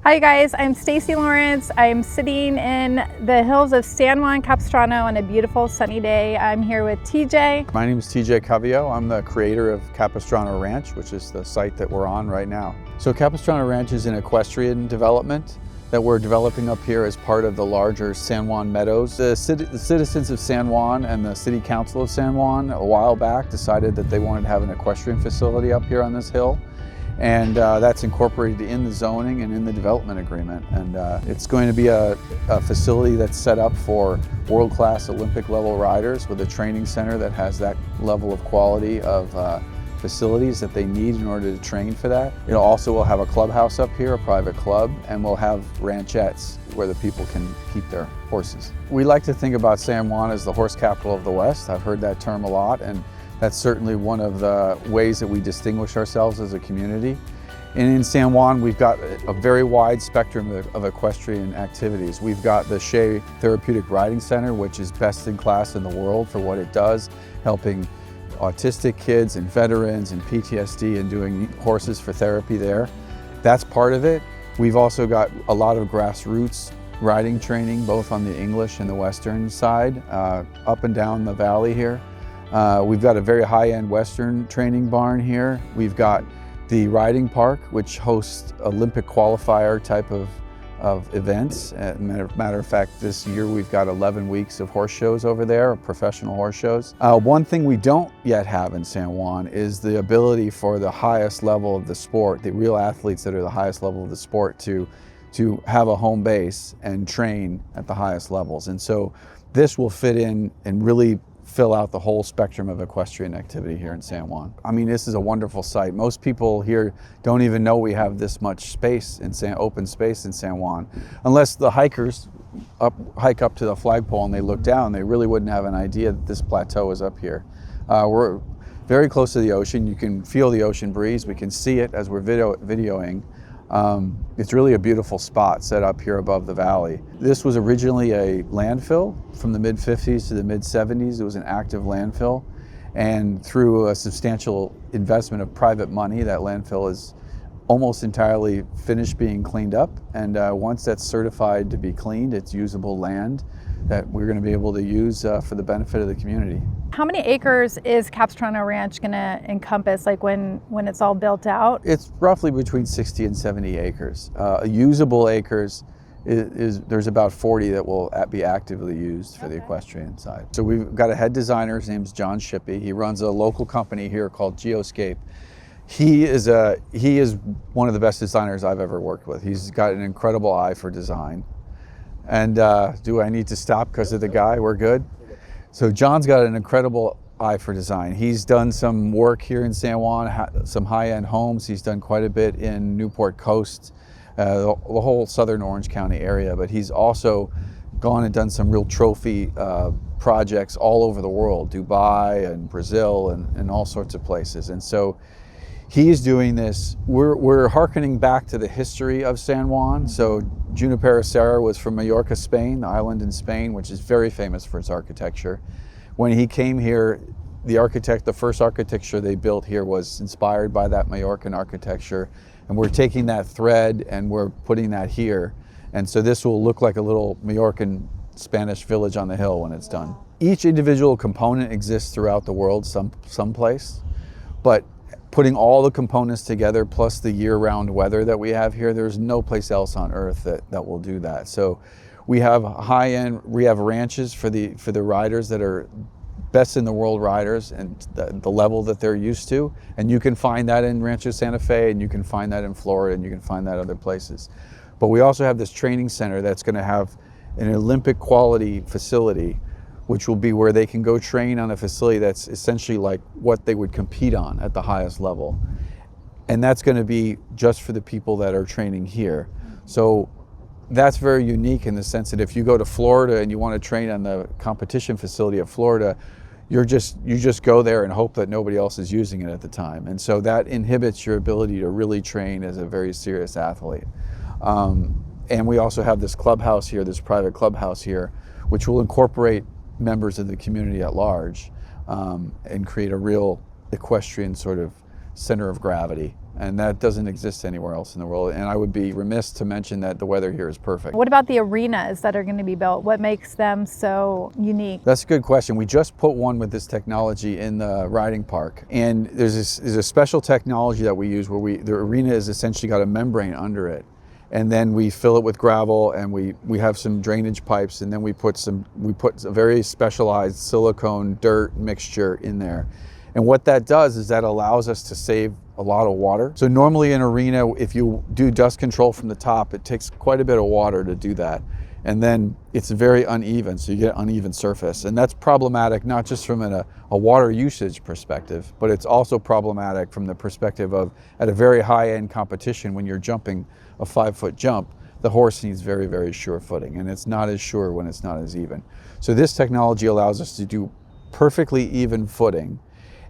Hi guys, I'm Stacy Lawrence. I'm sitting in the hills of San Juan Capistrano on a beautiful sunny day. I'm here with TJ. My name is TJ Coveyou. I'm the creator of Capistrano Ranch, which is the site that we're on right now. So Capistrano Ranch is an equestrian development that we're developing up here as part of the larger San Juan Meadows. The citizens of San Juan and the City Council of San Juan a while back decided that they wanted to have an equestrian facility up here on this hill. And that's incorporated in the zoning and in the development agreement. And it's going to be a facility that's set up for world-class Olympic level riders with a training center that has that level of quality of facilities that they need in order to train for that. It also will have a clubhouse up here, a private club, and we'll have ranchettes where the people can keep their horses. We like to think about San Juan as the horse capital of the West. I've heard that term a lot, and that's certainly one of the ways that we distinguish ourselves as a community. And in San Juan, we've got a very wide spectrum of equestrian activities. We've got the Shea Therapeutic Riding Center, which is best in class in the world for what it does, helping autistic kids and veterans and PTSD and doing horses for therapy there. That's part of it. We've also got a lot of grassroots riding training, both on the English and the Western side, up and down the valley here. We've got a very high-end Western training barn here. We've got the riding park, which hosts Olympic qualifier type of events. Matter of fact, this year we've got 11 weeks of horse shows over there, professional horse shows. One thing we don't yet have in San Juan is the ability for the highest level of the sport, the real athletes that are the highest level of the sport, to have a home base and train at the highest levels. And so this will fit in and really fill out the whole spectrum of equestrian activity here in San Juan. I mean, this is a wonderful site. Most people here don't even know we have this much space in open space in San Juan. Unless the hikers hike up to the flagpole and they look down, they really wouldn't have an idea that this plateau is up here. We're very close to the ocean. You can feel the ocean breeze. We can see it as we're videoing. It's really a beautiful spot set up here above the valley. This was originally a landfill from the mid-50s to the mid-70s. It was an active landfill, and through a substantial investment of private money, that landfill is almost entirely finished being cleaned up. And once that's certified to be cleaned, it's usable land that we're going to be able to use for the benefit of the community. How many acres is Capistrano Ranch going to encompass, like when it's all built out? It's roughly between 60 and 70 acres. Usable acres there's about 40 that will be actively used for the equestrian side. So we've got a head designer, his name's John Shippey. He runs a local company here called Geoscape. He is one of the best designers I've ever worked with. He's got an incredible eye for design. And do I need to stop because of the guy? We're good. So John's got an incredible eye for design. He's done some work here in San Juan, some high-end homes. He's done quite a bit in Newport Coast, the whole southern Orange County area, but he's also gone and done some real trophy projects all over the world, Dubai and Brazil and all sorts of places. And so he's doing this. We're hearkening back to the history of San Juan. So Junipero Serra was from Mallorca, Spain, the island in Spain, which is very famous for its architecture. When he came here, the first architecture they built here was inspired by that Mallorcan architecture. And we're taking that thread and we're putting that here. And so this will look like a little Mallorcan Spanish village on the hill when it's done. Each individual component exists throughout the world someplace, but putting all the components together plus the year-round weather that we have here, there's no place else on earth that will do that. So we have high-end, we have ranches for the riders that are best in the world riders and the level that they're used to. And you can find that in Rancho Santa Fe, and you can find that in Florida, and you can find that other places. But we also have this training center that's going to have an Olympic quality facility, which will be where they can go train on a facility that's essentially like what they would compete on at the highest level. And that's going to be just for the people that are training here. So that's very unique in the sense that if you go to Florida and you want to train on the competition facility of Florida, you just go there and hope that nobody else is using it at the time. And so that inhibits your ability to really train as a very serious athlete. And we also have this clubhouse here, this private clubhouse here, which will incorporate members of the community at large and create a real equestrian sort of center of gravity. And that doesn't exist anywhere else in the world. And I would be remiss to mention that the weather here is perfect. What about the arenas that are going to be built? What makes them so unique? That's a good question. We just put one with this technology in the riding park. And there's a special technology that we use where the arena is essentially got a membrane under it. And then we fill it with gravel, and we have some drainage pipes, and then we put a very specialized silicone dirt mixture in there. And what that does is that allows us to save a lot of water. So normally in an arena, if you do dust control from the top, it takes quite a bit of water to do that. And then it's very uneven, so you get uneven surface. And that's problematic, not just from a water usage perspective, but it's also problematic from the perspective of, at a very high-end competition, when you're jumping a 5-foot jump, the horse needs very, very sure footing, and it's not as sure when it's not as even. So this technology allows us to do perfectly even footing.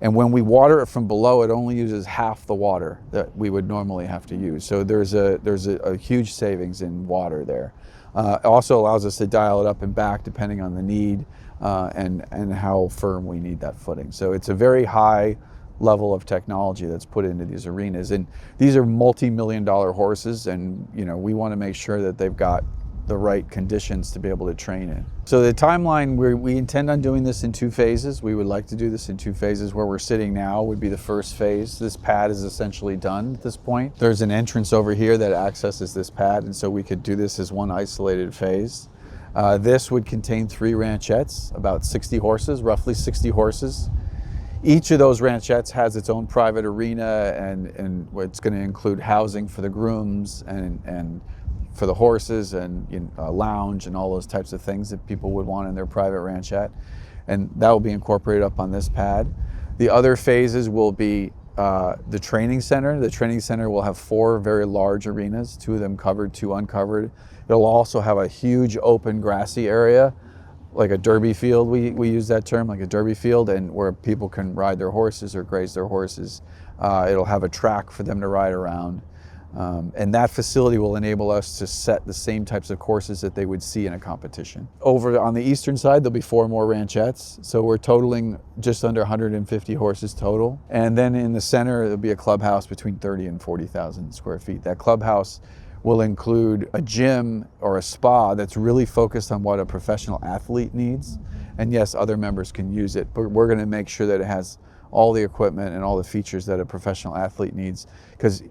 And when we water it from below, it only uses half the water that we would normally have to use. So there's a huge savings in water there. It also allows us to dial it up and back depending on the need and how firm we need that footing. So it's a very high level of technology that's put into these arenas. And these are multi-million-dollar horses, and we want to make sure that they've got the right conditions to be able to train in. So the timeline, we intend on doing this in 2 phases. We would like to do this in 2 phases. Where we're sitting now would be the first phase. This pad is essentially done at this point. There's an entrance over here that accesses this pad, and so we could do this as one isolated phase. This would contain 3 ranchettes, about 60 horses, roughly 60 horses. Each of those ranchettes has its own private arena, and it's going to include housing for the grooms and for the horses, and a lounge and all those types of things that people would want in their private ranchette. And that will be incorporated up on this pad. The other phases will be the training center. The training center will have 4 very large arenas, 2 of them covered, 2 uncovered. It'll also have a huge open grassy area, like a derby field. We use that term, like a derby field, and where people can ride their horses or graze their horses. It'll have a track for them to ride around. And that facility will enable us to set the same types of courses that they would see in a competition. Over on the eastern side, there'll be 4 more ranchettes. So we're totaling just under 150 horses total. And then in the center, there'll be a clubhouse between 30 and 40,000 square feet. That clubhouse will include a gym or a spa that's really focused on what a professional athlete needs. And yes, other members can use it, but we're going to make sure that it has all the equipment and all the features that a professional athlete needs. Because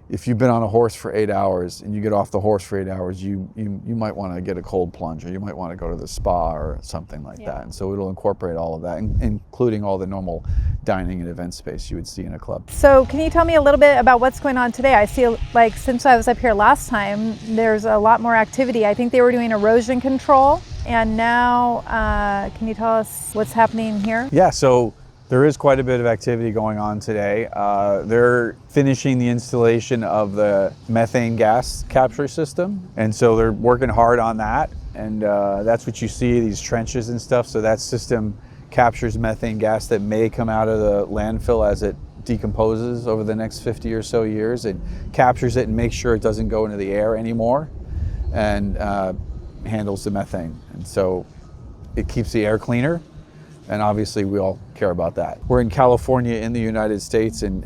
if you've been on a horse for 8 hours and you get off the horse for 8 hours, you might want to get a cold plunge, or you might want to go to the spa or something like that. And so it'll incorporate all of that, including all the normal dining and event space you would see in a club. So can you tell me a little bit about what's going on today? I see, like, since I was up here last time, there's a lot more activity. I think they were doing erosion control, and now can you tell us what's happening here? Yeah, so there is quite a bit of activity going on today. They're finishing the installation of the methane gas capture system, and so they're working hard on that. And that's what you see, these trenches and stuff. So that system captures methane gas that may come out of the landfill as it decomposes over the next 50 or so years. It captures it and makes sure it doesn't go into the air anymore, and handles the methane. And so it keeps the air cleaner. And obviously we all care about that. We're in California in the United States, and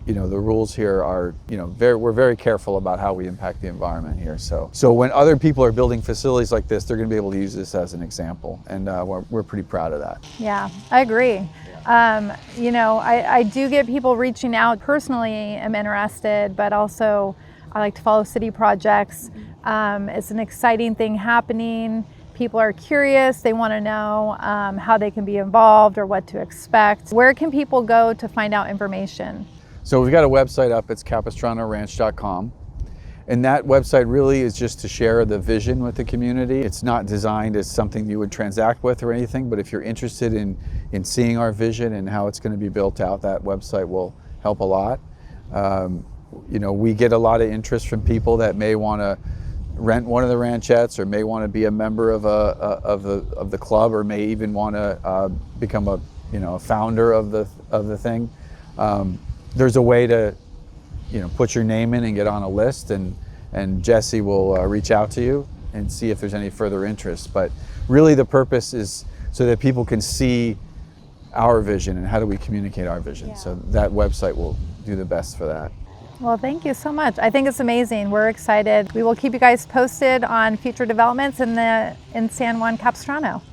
the rules here are, we're very careful about how we impact the environment here. So when other people are building facilities like this, they're going to be able to use this as an example, and we're pretty proud of that. Yeah, I agree. I do get people reaching out. Personally, I'm interested, but also I like to follow city projects. It's an exciting thing happening. People are curious, they want to know how they can be involved or what to expect. Where can people go to find out information? So we've got a website up, it's capistranoranch.com. And that website really is just to share the vision with the community. It's not designed as something you would transact with or anything, but if you're interested in seeing our vision and how it's going to be built out, that website will help a lot. We get a lot of interest from people that may want to rent one of the ranchettes, or may want to be a member of the club, or may even want to become a founder of the thing. There's a way to put your name in and get on a list, and Jesse will reach out to you and see if there's any further interest. But really the purpose is so that people can see our vision and how do we communicate our vision. Yeah. So that website will do the best for that. Well, thank you so much. I think it's amazing. We're excited. We will keep you guys posted on future developments in San Juan Capistrano.